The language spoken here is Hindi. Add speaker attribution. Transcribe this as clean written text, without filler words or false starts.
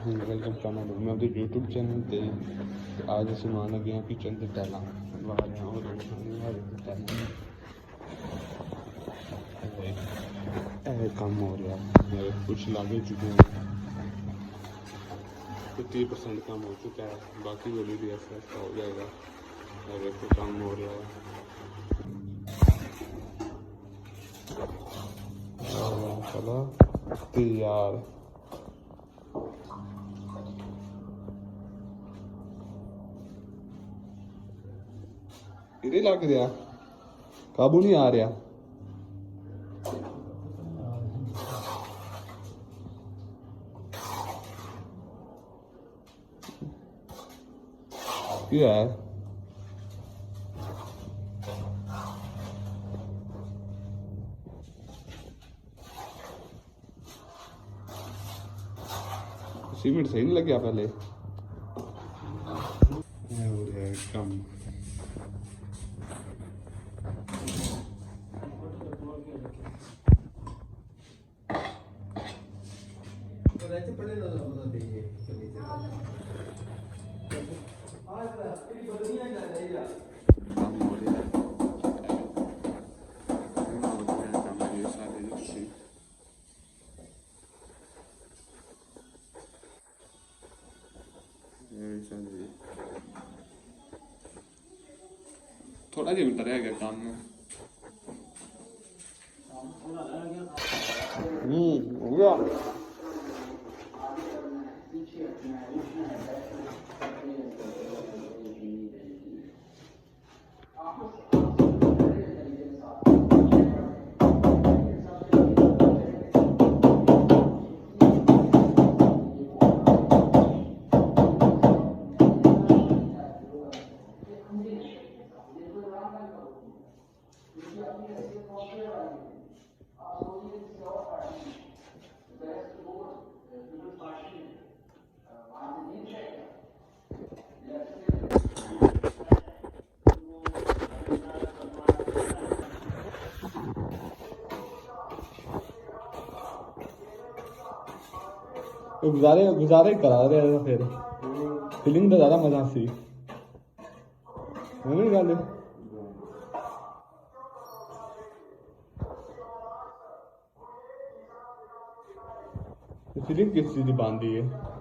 Speaker 1: वेलकम करना मैं अपने यूट्यूब चैनल पे आज ਅਸੀਂ ਮਾਨ ਲੱਗੇ ਹਾਂ ਕਿਚਨ ਤੇ ਟੈਲਾਂ ਲਵਾ ਰਹੇ ਹਾਂ और काम हो रहा है कुछ लागे चुके हैं तो 30% काम हो चुका है बाकी वो भी ऐसा हो जाएगा और एक काम हो रहा है चलो तैयार लग रहा काबू नहीं आ रहा क्या है सीमेंट सही नहीं लग गया पहले कम थोड़ा जी मिनट रह गया काम में हो गया गुजारे करा रहे फिर फीलिंग तो ज्यादा मजा सी है गल फीलिंग किस चीज की बनती है